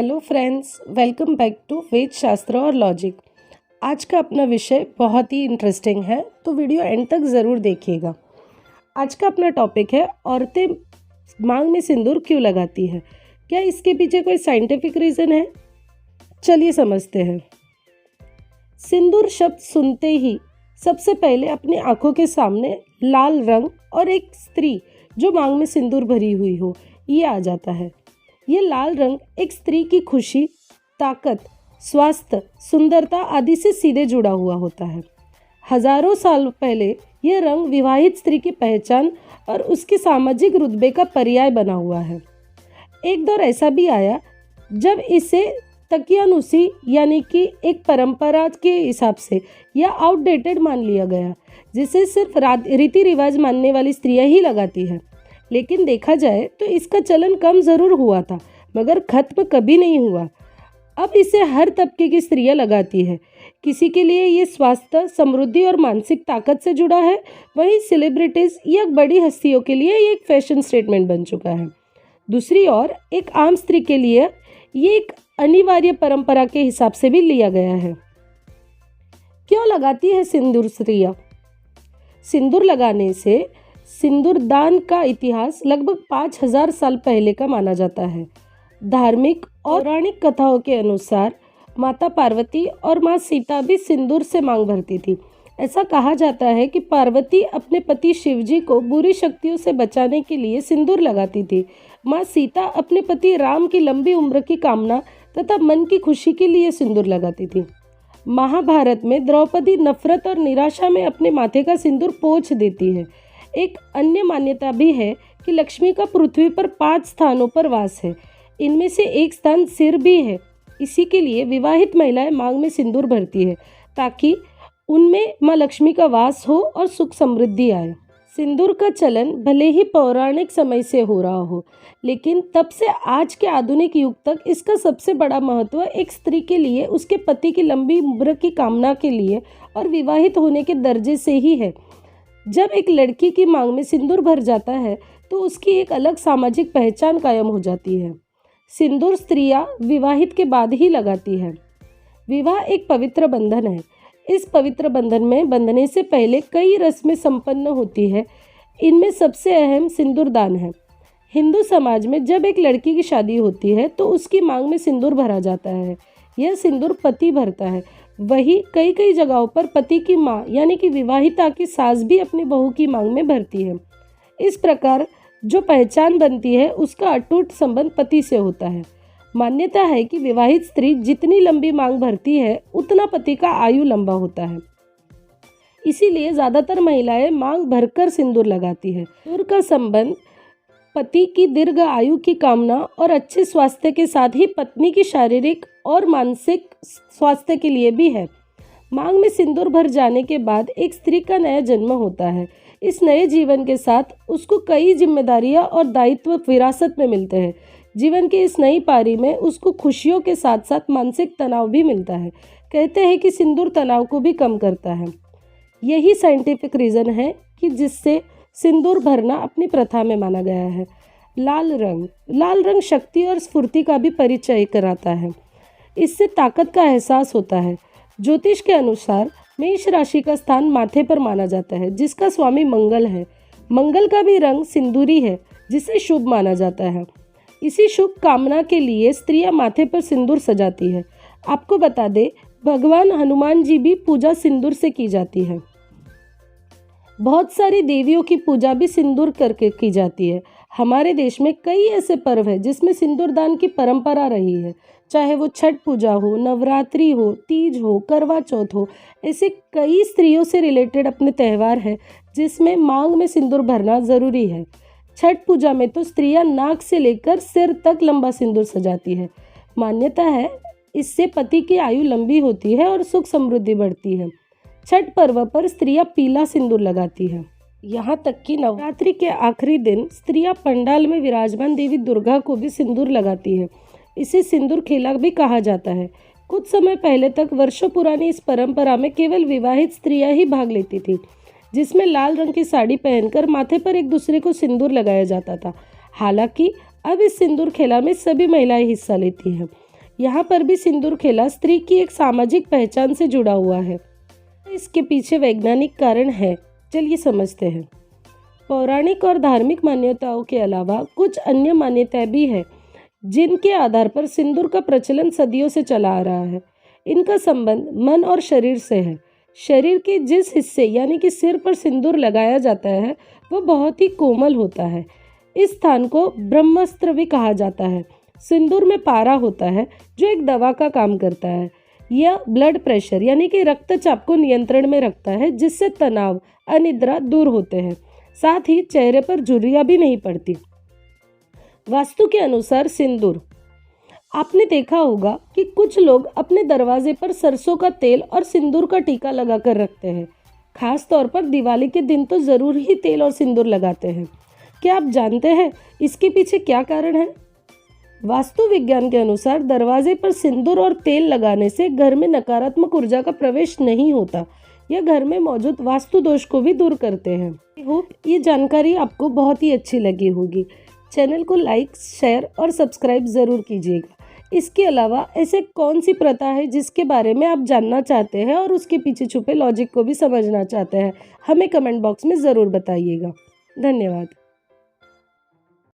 Hello friends, welcome back to Ved Shastra और logic. आज का अपना विषय बहुत ही इंटरेस्टिंग है, तो वीडियो एंड तक ज़रूर देखिएगा। आज का अपना टॉपिक है औरतें मांग में सिंदूर क्यों लगाती है। क्या इसके पीछे कोई साइंटिफिक रीज़न है? चलिए समझते हैं। सिंदूर शब्द सुनते ही सबसे पहले अपनी आंखों के सामने लाल रंग और एक स्त्री जो मांग में सिंदूर भरी हुई हो, ये आ जाता है। ये लाल रंग एक स्त्री की खुशी, ताकत, स्वास्थ्य, सुंदरता आदि से सीधे जुड़ा हुआ होता है। हजारों साल पहले यह रंग विवाहित स्त्री की पहचान और उसके सामाजिक रुतबे का पर्याय बना हुआ है। एक दौर ऐसा भी आया जब इसे तकियानुसी यानी कि एक परंपरा के हिसाब से या आउटडेटेड मान लिया गया, जिसे सिर्फ रीति रिवाज मानने वाली स्त्रियां ही लगाती है। लेकिन देखा जाए तो इसका चलन कम ज़रूर हुआ था, मगर खत्म कभी नहीं हुआ। अब इसे हर तबके की स्त्रियां लगाती है। किसी के लिए ये स्वास्थ्य, समृद्धि और मानसिक ताकत से जुड़ा है, वहीं सेलिब्रिटीज़ या बड़ी हस्तियों के लिए ये एक फैशन स्टेटमेंट बन चुका है। दूसरी ओर एक आम स्त्री के लिए ये एक अनिवार्य परंपरा के हिसाब से भी लिया गया है। क्यों लगाती है सिंदूर स्त्रियां? सिंदूर लगाने से सिंदूर दान का इतिहास लगभग 5000 साल पहले का माना जाता है। धार्मिक और पौराणिक कथाओं के अनुसार माता पार्वती और माँ सीता भी सिंदूर से मांग भरती थी। ऐसा कहा जाता है कि पार्वती अपने पति शिवजी को बुरी शक्तियों से बचाने के लिए सिंदूर लगाती थी। माँ सीता अपने पति राम की लंबी उम्र की कामना तथा मन की खुशी के लिए सिंदूर लगाती थी। महाभारत में द्रौपदी नफरत और निराशा में अपने माथे का सिंदूर पोंछ देती है। एक अन्य मान्यता भी है कि लक्ष्मी का पृथ्वी पर 5 स्थानों पर वास है। इनमें से एक स्थान सिर भी है। इसी के लिए विवाहित महिलाएं मांग में सिंदूर भरती है, ताकि उनमें माँ लक्ष्मी का वास हो और सुख समृद्धि आए। सिंदूर का चलन भले ही पौराणिक समय से हो रहा हो, लेकिन तब से आज के आधुनिक युग तक इसका सबसे बड़ा महत्व एक स्त्री के लिए उसके पति की लंबी उम्र की कामना के लिए और विवाहित होने के दर्जे से ही है। जब एक लड़की की मांग में सिंदूर भर जाता है तो उसकी एक अलग सामाजिक पहचान कायम हो जाती है। सिंदूर स्त्रियां विवाहित के बाद ही लगाती है। विवाह एक पवित्र बंधन है। इस पवित्र बंधन में बंधने से पहले कई रस्में संपन्न होती है। इनमें सबसे अहम सिंदूर दान है। हिंदू समाज में जब एक लड़की की शादी होती है तो उसकी मांग में सिंदूर भरा जाता है। यह सिंदूर पति भरता है। वही कई जगहों पर पति की माँ यानी कि विवाहिता की सास भी अपनी बहू की मांग में भरती है। इस प्रकार जो पहचान बनती है उसका अटूट संबंध पति से होता है। मान्यता है कि विवाहित स्त्री जितनी लंबी मांग भरती है उतना पति का आयु लंबा होता है। इसीलिए ज़्यादातर महिलाएं मांग भरकर सिंदूर लगाती है। सिंदूर का संबंध पति की दीर्घ आयु की कामना और अच्छे स्वास्थ्य के साथ ही पत्नी की शारीरिक और मानसिक स्वास्थ्य के लिए भी है। मांग में सिंदूर भर जाने के बाद एक स्त्री का नया जन्म होता है। इस नए जीवन के साथ उसको कई जिम्मेदारियां और दायित्व विरासत में मिलते हैं। जीवन की इस नई पारी में उसको खुशियों के साथ साथ मानसिक तनाव भी मिलता है। कहते हैं कि सिंदूर तनाव को भी कम करता है। यही साइंटिफिक रीज़न है कि जिससे सिंदूर भरना अपनी प्रथा में माना गया है। लाल रंग शक्ति और स्फूर्ति का भी परिचय कराता है। इससे ताकत का एहसास होता है। ज्योतिष के अनुसार मेष राशि का स्थान माथे पर माना जाता है, जिसका स्वामी मंगल है। मंगल का भी रंग सिंदूरी है, जिसे शुभ माना जाता है। इसी शुभ कामना के लिए स्त्रियां माथे पर सिंदूर सजाती है। आपको बता दे, भगवान हनुमान जी भी पूजा सिंदूर से की जाती है। बहुत सारी देवियों की पूजा भी सिंदूर करके की जाती है। हमारे देश में कई ऐसे पर्व हैं जिसमें सिंदूर दान की परंपरा रही है। चाहे वो छठ पूजा हो, नवरात्रि हो, तीज हो, करवा चौथ हो, ऐसे कई स्त्रियों से रिलेटेड अपने त्यौहार हैं जिसमें मांग में सिंदूर भरना ज़रूरी है। छठ पूजा में तो स्त्रियां नाक से लेकर सिर तक लंबा सिंदूर सजाती है। मान्यता है इससे पति की आयु लंबी होती है और सुख समृद्धि बढ़ती है। छठ पर्व पर स्त्रियां पीला सिंदूर लगाती है। यहाँ तक कि नवरात्रि के आखिरी दिन स्त्रियां पंडाल में विराजमान देवी दुर्गा को भी सिंदूर लगाती है। इसे सिंदूर खेला भी कहा जाता है। कुछ समय पहले तक वर्षों पुरानी इस परंपरा में केवल विवाहित स्त्रियां ही भाग लेती थी, जिसमें लाल रंग की साड़ी पहनकर माथे पर एक दूसरे को सिंदूर लगाया जाता था। हालांकि अब इस सिंदूर खेला में सभी महिलाएं हिस्सा लेती हैं। यहाँ पर भी सिंदूर खेला स्त्री की एक सामाजिक पहचान से जुड़ा हुआ है। इसके पीछे वैज्ञानिक कारण है, चलिए समझते हैं। पौराणिक और धार्मिक मान्यताओं के अलावा कुछ अन्य मान्यताएं भी हैं जिनके आधार पर सिंदूर का प्रचलन सदियों से चला आ रहा है। इनका संबंध मन और शरीर से है। शरीर के जिस हिस्से यानी कि सिर पर सिंदूर लगाया जाता है वह बहुत ही कोमल होता है। इस स्थान को ब्रह्मास्त्र भी कहा जाता है। सिंदूर में पारा होता है जो एक दवा का काम करता है। यह ब्लड प्रेशर यानी कि रक्तचाप को नियंत्रण में रखता है, जिससे तनाव, अनिद्रा दूर होते हैं। साथ ही चेहरे पर झुर्रियां भी नहीं पड़ती। वास्तु के अनुसार सिंदूर, आपने देखा होगा कि कुछ लोग अपने दरवाजे पर सरसों का तेल और सिंदूर का टीका लगाकर रखते हैं। खास तौर पर दिवाली के दिन तो जरूर ही तेल और सिंदूर लगाते हैं। क्या आप जानते हैं इसके पीछे क्या कारण है? वास्तु विज्ञान के अनुसार दरवाजे पर सिंदूर और तेल लगाने से घर में नकारात्मक ऊर्जा का प्रवेश नहीं होता। यह घर में मौजूद वास्तु दोष को भी दूर करते हैं। आई होप ये जानकारी आपको बहुत ही अच्छी लगी होगी। चैनल को लाइक, शेयर और सब्सक्राइब ज़रूर कीजिएगा। इसके अलावा ऐसे कौन सी प्रथा है जिसके बारे में आप जानना चाहते हैं और उसके पीछे छुपे लॉजिक को भी समझना चाहते हैं, हमें कमेंट बॉक्स में ज़रूर बताइएगा। धन्यवाद।